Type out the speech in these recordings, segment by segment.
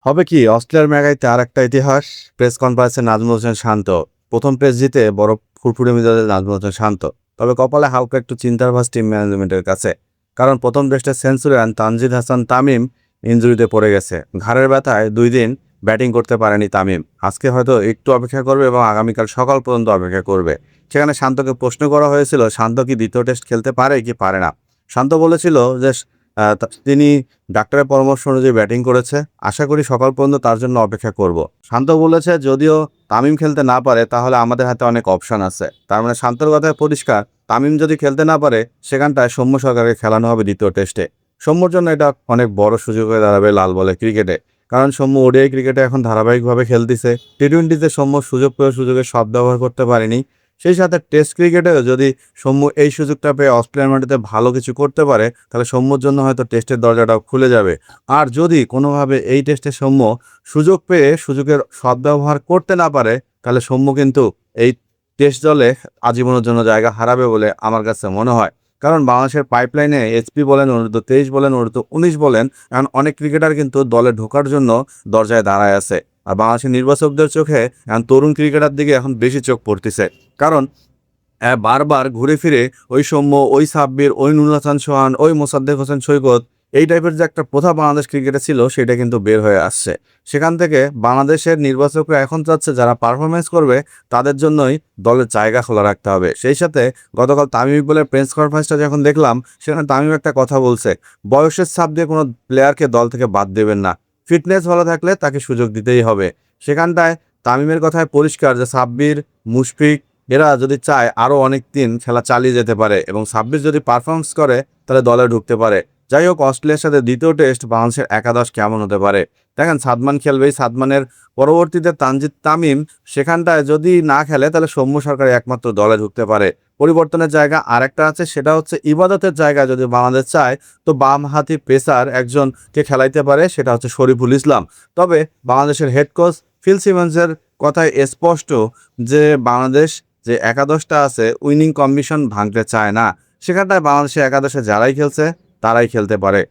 হবে কি অস্ট্রেলিয়ার ম্যাগাইতে আরেকটা ইতিহাস। প্রেস কনফারেন্সে নাজমুল হোসেন শান্ত প্রথম টেস্ট জিতে বড় ফুরফুরে মেজাজে নাজমুল হোসেন শান্ত। তবে কপালে হালকা একটু চিন্তার ভাঁজ টিম ম্যানেজমেন্টের কাছে। কারণ প্রথম টেস্টে সেঞ্চুরিয়ান তানজিদ হাসান তামিম ইনজুরিতে পড়ে গেছে। ঘাড়ের ব্যথায় 2 দিন ব্যাটিং করতে পারেনি তামিম। আজকে হয়তো একটু অপেক্ষা করবে এবং আগামীকাল সকাল পর্যন্ত অপেক্ষা করবে। সেখানে শান্তকে প্রশ্ন করা হয়েছিল শান্ত কি দ্বিতীয় টেস্ট খেলতে পারে কি পারে না। শান্ত বলেছিল যে তিনি ডাক্তারের পরামর্শ অনুযায়ী ব্যাটিং করেছে। আশা করি সকাল পর্যন্ত তার জন্য অপেক্ষা করব। শান্ত বলেছে যদিও তামিম খেলতে না পারে তাহলে আমাদের হাতে অনেক অপশন আছে। তার মানে শান্তর কথায় পরিষ্কার, তামিম যদি খেলতে না পারে সেখানটায় সৌম্য সরকারকে খেলানো হবে দ্বিতীয় টেস্টে। সৌম্যর জন্য এটা অনেক বড় সুযোগ হয়ে দাঁড়াবে লাল বলে ক্রিকেটে। কারণ সৌম্য ওডিআই ক্রিকেটে এখন ধারাবাহিকভাবে খেলতেছে। টি-20তে সৌম্য সুযোগ পেয়ে সুযোগের সদ্ব্যবহার করতে পারেনি। সেই সাথে টেস্ট ক্রিকেটেও যদি সৌম্য এই সুযোগটা পেয়ে অস্ট্রেলিয়ার মাটিতে ভালো কিছু করতে পারে তাহলে সৌম্যর জন্য হয়তো টেস্টের দরজাটাও খুলে যাবে। আর যদি কোনোভাবে এই টেস্টে সৌম্য সুযোগ পেয়ে সুযোগের সদ্ব্যবহার করতে না পারে তাহলে সৌম্য কিন্তু এই টেস্ট দলে আজীবনের জন্য জায়গা হারাবে বলে আমার কাছে মনে হয়। কারণ বাংলাদেশের পাইপলাইনে এইচপি বলেন, অনূর্ধ্ব-23 বলেন, অনূর্ধ্ব-19 বলেন, এখন অনেক ক্রিকেটার কিন্তু দলে ঢোকার জন্য দরজায় দাঁড়ায় আছে। আর বাংলাদেশের নির্বাচকদের চোখে এখন তরুণ ক্রিকেটার দিকে এখন বেশি চোখ পড়তেছে। কারণ বারবার ঘুরে ফিরে ওই সৌম্য, ওই সাব্বির, ওই নুরুল হাসান সোহান, ওই মোসাদ্দেক হোসেন সৈকত, এই টাইপের যে একটা প্রথা বাংলাদেশ ক্রিকেটে ছিল সেটা কিন্তু বের হয়ে আসছে। সেখান থেকে বাংলাদেশের নির্বাচকরা এখন চাচ্ছে যারা পারফরমেন্স করবে তাদের জন্যই দলের জায়গা খোলা রাখতে হবে। সেই সাথে গতকাল তামিম ইকবালের প্রেস কনফারেন্সটা যখন দেখলাম সেখানে তামিম একটা কথা বলছে, বয়সের ছাপ দিয়ে কোনো প্লেয়ারকে দল থেকে বাদ দেবেন না, ফিটনেস ভালো থাকলে তাকে সুযোগ দিতেই হবে। সেখানটায় তামিমের কথায় পরিষ্কার যে সাব্বির, মুশফিক এরা যদি চায় আরও অনেক দিন খেলা চালিয়ে যেতে পারে এবং সাব্বির যদি পারফরমেন্স করে তাহলে দলে ঢুকতে পারে। যাই হোক, অস্ট্রেলিয়ার সাথে দ্বিতীয় টেস্ট বাংলাদেশের একাদশ কেমন হতে পারে দেখেন। সাদমান খেলবেই, সাদমানের পরবর্তীতে তানজিদ তামিম। সেখানটায় যদি না খেলে তাহলে সৌম্য সরকার একমাত্র দলে ঢুকতে পারে। পরিবর্তনের জায়গা আরেকটা আছে, সেটা হচ্ছে ইবাদতের জায়গা যদি বাংলাদেশ চায় তো বামহাতি পেসার একজনকে খেলাইতে পারে, সেটা হচ্ছে শরীফুল ইসলাম। তবে বাংলাদেশের হেড কোচ ফিল সিমন্সের কথায় স্পষ্ট যে বাংলাদেশ যে একাদশটা আছে উইনিং কম্বিশন ভাঙতে চায় না। সেখানটায় বাংলাদেশের একাদশে যারাই খেলছে তারাই খেলতে পারে।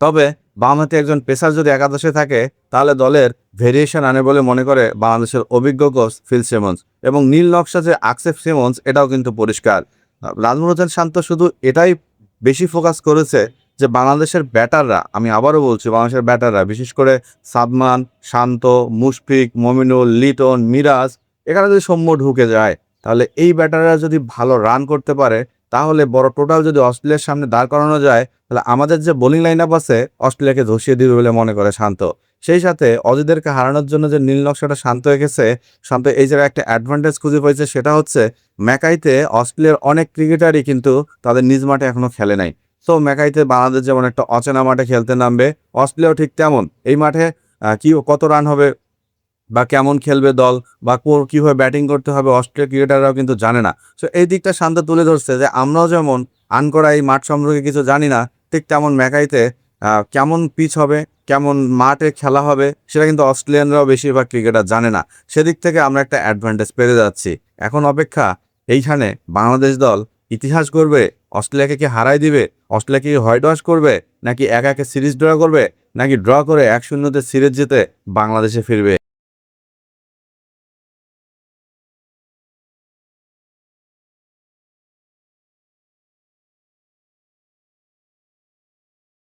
তবে বামহাতি একজন পেসার যদি একাদশে থাকে তাহলে দলের ভেরিয়েশন আনে বলে মনে করে বাংলাদেশের অভিজ্ঞ কোচ ফিল সিমন্স। এবং নীল নকশা যে আকসেপ সিমন্স এটাও কিন্তু পরিষ্কার। নাজমুল হোসেন শান্ত শুধু এটাই বেশি ফোকাস করেছে যে বাংলাদেশের ব্যাটাররা, আমি আবারও বলছি, বাংলাদেশের ব্যাটাররা বিশেষ করে সাদমান, শান্ত, মুশফিক, মমিনুল, লিটন, মিরাজ, এখানে যদি সৌম্য ঢুকে যায় তাহলে এই ব্যাটাররা যদি ভালো রান করতে পারে তাহলে বড় টোটাল যদি অস্ট্রেলিয়ার সামনে দাঁড় করানো যায় তাহলে আমাদের যে বোলিং লাইন আপ আছে অস্ট্রেলিয়াকে ধসিয়ে দিবে বলে মনে করে শান্ত। সেই সাথে অজিদেরকে হারানোর জন্য যে নীল নকশাটা শান্ত হয়ে গেছে, শান্ত এই জায়গায় একটা অ্যাডভান্টেজ খুঁজে পেয়েছে, সেটা হচ্ছে ম্যাকাইতে অস্ট্রেলিয়ার অনেক ক্রিকেটারই কিন্তু তাদের নিজ মাঠে এখনো খেলে নাই। তো ম্যাকাইতে বাংলাদেশ যেমন একটা অচেনা মাঠে খেলতে নামবে, অস্ট্রেলিয়াও ঠিক তেমন এই মাঠে কত রান হবে বা কেমন খেলবে দল বা কিভাবে ব্যাটিং করতে হবে অস্ট্রেলিয়ার ক্রিকেটাররাও কিন্তু জানে না। সো এই দিকটা শান্ত তুলে ধরছে যে আমরাও যেমন আনকরা এই মাঠ সম্পর্কে কিছু জানি না, ঠিক তেমন ম্যাকাইতে কেমন পিচ হবে, কেমন মাঠে খেলা হবে সেটা কিন্তু অস্ট্রেলিয়ানরাও বেশিরভাগ ক্রিকেটার জানে না। সেদিক থেকে আমরা একটা অ্যাডভান্টেজ পেয়ে যাচ্ছি। এখন অপেক্ষা এইখানে বাংলাদেশ দল ইতিহাস গড়বে, অস্ট্রেলিয়াকে কি হারাই দিবে, অস্ট্রেলিয়া কি হোয়াইট ওয়াশ করবে, নাকি একে সিরিজ ড্র করবে, নাকি ড্র করে 1-0 সিরিজ জিতে বাংলাদেশে ফিরবে।